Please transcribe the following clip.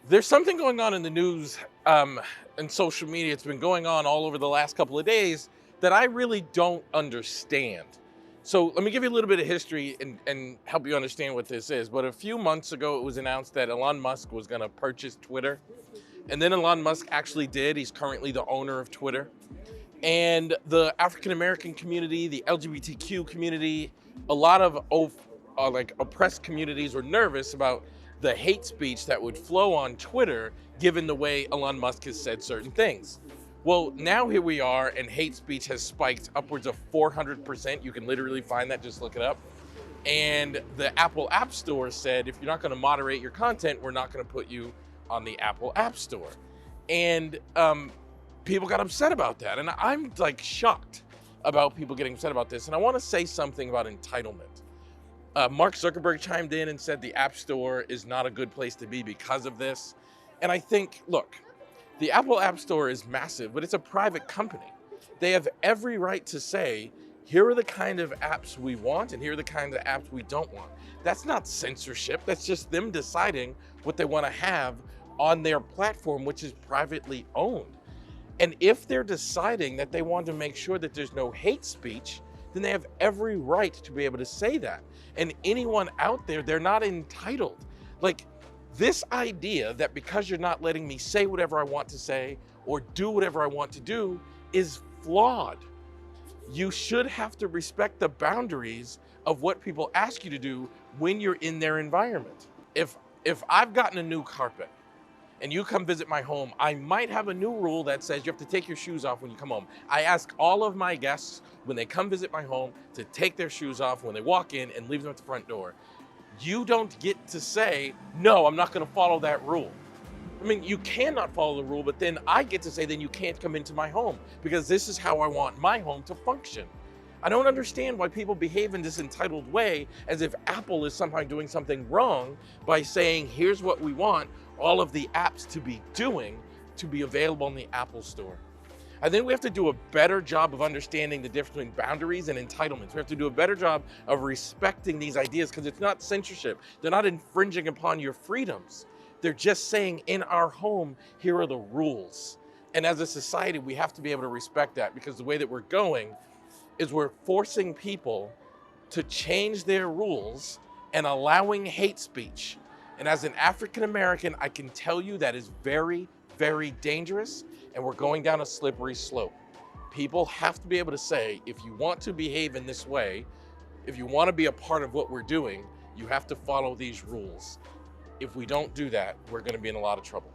There's something going on in the news and social media. It's been going on all over the last couple of days that I really don't understand. So let me give you a little bit of history and help you understand what this is. But a few months ago, it was announced that Elon Musk was going to purchase Twitter. And then Elon Musk actually did. He's currently the owner of Twitter. And the African American community, the LGBTQ community, a lot of like oppressed communities were nervous about the hate speech that would flow on Twitter, given the way Elon Musk has said certain things. Well, now here we are, and hate speech has spiked upwards of 400%. You can literally find that, just look it up. And the Apple App Store said, if you're not going to moderate your content, we're not going to put you on the Apple App Store. And people got upset about that. And I'm like shocked about people getting upset about this. And I want to say something about entitlement. Mark Zuckerberg chimed in and said the App Store is not a good place to be because of this. And I think, look, the Apple App Store is massive, but it's a private company. They have every right to say, here are the kind of apps we want and here are the kind of apps we don't want. That's not censorship. That's just them deciding what they want to have on their platform, which is privately owned. And if they're deciding that they want to make sure that there's no hate speech, then they have every right to be able to say that. And anyone out there, they're not entitled. Like, this idea that because you're not letting me say whatever I want to say or do whatever I want to do is flawed. You should have to respect the boundaries of what people ask you to do when you're in their environment. If I've gotten a new carpet and you come visit my home, I might have a new rule that says you have to take your shoes off when you come home. I ask all of my guests when they come visit my home to take their shoes off when they walk in and leave them at the front door. You don't get to say, no, I'm not gonna follow that rule. I mean, you cannot follow the rule, but then I get to say, then you can't come into my home because this is how I want my home to function. I don't understand why people behave in this entitled way as if Apple is somehow doing something wrong by saying, here's what we want all of the apps to be doing to be available in the Apple Store. I think we have to do a better job of understanding the difference between boundaries and entitlements. We have to do a better job of respecting these ideas because it's not censorship. They're not infringing upon your freedoms. They're just saying in our home, here are the rules. And as a society, we have to be able to respect that because the way that we're going is we're forcing people to change their rules and allowing hate speech. And as an African American, I can tell you that is very, very dangerous, and we're going down a slippery slope. People have to be able to say, if you want to behave in this way, if you want to be a part of what we're doing, you have to follow these rules. If we don't do that, we're going to be in a lot of trouble.